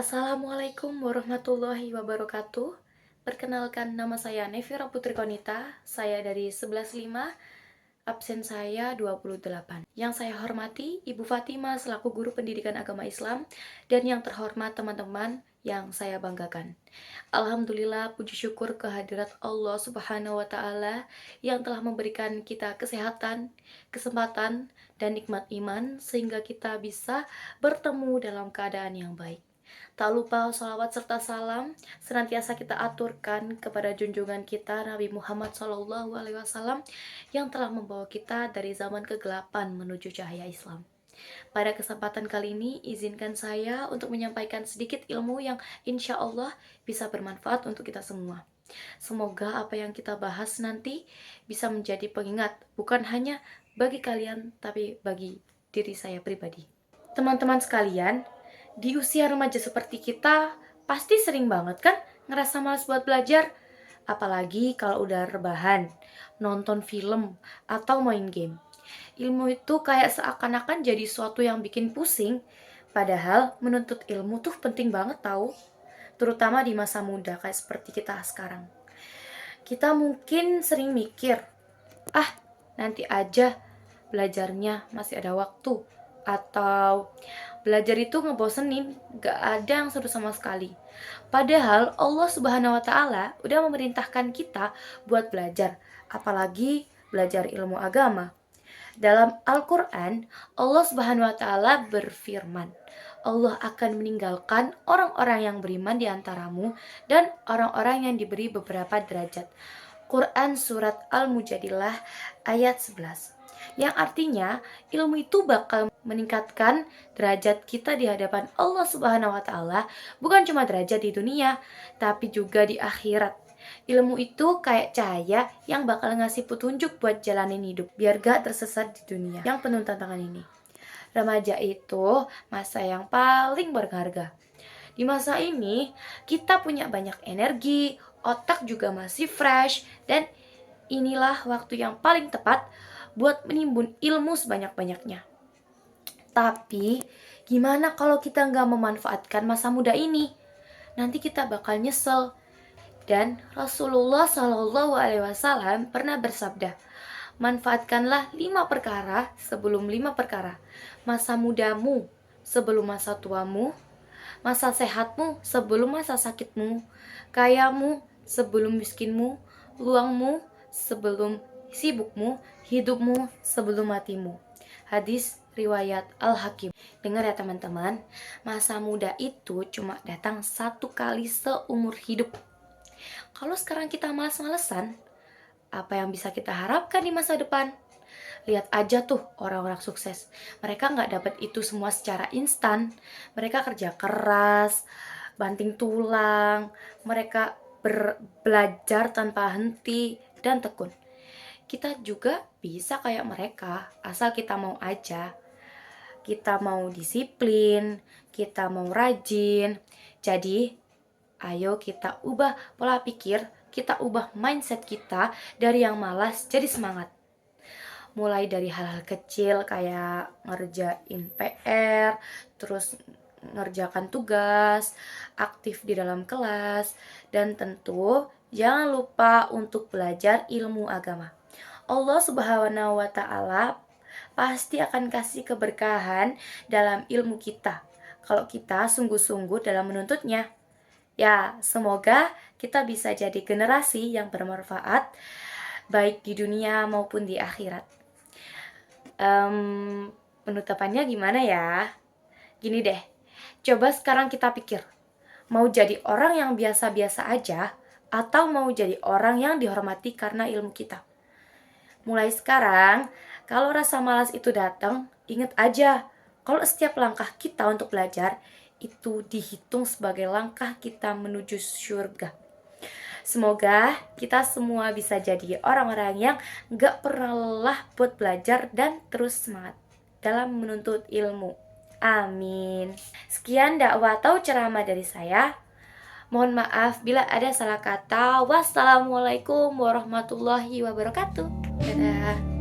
Assalamualaikum warahmatullahi wabarakatuh. Perkenalkan, nama saya Nevira Putri Konita. Saya dari 11.5, absen saya 28. Yang saya hormati Ibu Fatima selaku guru pendidikan agama Islam, dan yang terhormat teman-teman yang saya banggakan. Alhamdulillah, puji syukur kehadirat Allah Subhanahu wa Ta'ala yang telah memberikan kita kesehatan, kesempatan, dan nikmat iman sehingga kita bisa bertemu dalam keadaan yang baik. Tak lupa salawat serta salam senantiasa kita aturkan kepada junjungan kita Nabi Muhammad SAW yang telah membawa kita dari zaman kegelapan menuju cahaya Islam. Pada kesempatan kali ini, izinkan saya untuk menyampaikan sedikit ilmu yang insya Allah bisa bermanfaat untuk kita semua. Semoga apa yang kita bahas nanti bisa menjadi pengingat, bukan hanya bagi kalian, tapi bagi diri saya pribadi. Teman-teman sekalian, di usia remaja seperti kita, pasti sering banget kan ngerasa malas buat belajar. Apalagi kalau udah rebahan, nonton film, atau main game. Ilmu itu kayak seakan-akan jadi suatu yang bikin pusing. Padahal menuntut ilmu tuh penting banget tau. Terutama di masa muda kayak seperti kita sekarang. Kita mungkin sering mikir, nanti aja belajarnya, masih ada waktu. Atau belajar itu ngebosenin, gak ada yang seru sama sekali. Padahal Allah Subhanahu wa Ta'ala udah memerintahkan kita buat belajar, apalagi belajar ilmu agama. Dalam Al-Quran, Allah Subhanahu wa Ta'ala berfirman, Allah akan meninggalkan orang-orang yang beriman di antaramu dan orang-orang yang diberi beberapa derajat. Quran Surat Al-Mujadilah ayat 11. Yang artinya ilmu itu bakal meningkatkan derajat kita di hadapan Allah Subhanahu wa Ta'ala, bukan cuma derajat di dunia, tapi juga di akhirat. Ilmu itu kayak cahaya yang bakal ngasih petunjuk buat jalanin hidup biar gak tersesat di dunia yang penuh tantangan ini. Remaja itu masa yang paling berharga. Di masa ini kita punya banyak energi, otak juga masih fresh, dan inilah waktu yang paling tepat buat menimbun ilmu sebanyak-banyaknya. Tapi gimana kalau kita nggak memanfaatkan masa muda ini? Nanti kita bakal nyesel. Dan Rasulullah SAW pernah bersabda, manfaatkanlah 5 perkara sebelum 5 perkara. Masa mudamu sebelum masa tuamu, masa sehatmu sebelum masa sakitmu, kayamu sebelum miskinmu, luangmu sebelum sibukmu, hidupmu sebelum matimu. Hadis riwayat Al-Hakim. Dengar ya teman-teman, masa muda itu cuma datang 1 kali seumur hidup. Kalau sekarang kita malas-malesan, apa yang bisa kita harapkan di masa depan? Lihat aja tuh orang-orang sukses. Mereka nggak dapat itu semua secara instan. Mereka kerja keras, banting tulang, mereka belajar tanpa henti dan tekun. Kita juga bisa kayak mereka, asal kita mau aja. Kita mau disiplin, kita mau rajin. Jadi, ayo kita ubah pola pikir, kita ubah mindset kita dari yang malas jadi semangat. Mulai dari hal-hal kecil kayak ngerjain PR, terus ngerjakan tugas, aktif di dalam kelas, dan tentu jangan lupa untuk belajar ilmu agama. Allah Subhanahu wa Ta'ala pasti akan kasih keberkahan dalam ilmu kita kalau kita sungguh-sungguh dalam menuntutnya. Ya, semoga kita bisa jadi generasi yang bermanfaat baik di dunia maupun di akhirat. Penutupannya gimana ya? Gini deh, coba sekarang kita pikir, mau jadi orang yang biasa-biasa aja atau mau jadi orang yang dihormati karena ilmu kita? Mulai sekarang, kalau rasa malas itu datang, ingat aja, kalau setiap langkah kita untuk belajar itu dihitung sebagai langkah kita menuju surga. Semoga kita semua bisa jadi orang-orang yang gak pernah lelah buat belajar dan terus semangat dalam menuntut ilmu. Amin. Sekian dakwah atau ceramah dari saya. Mohon maaf bila ada salah kata. Wassalamualaikum warahmatullahi wabarakatuh. Dadah.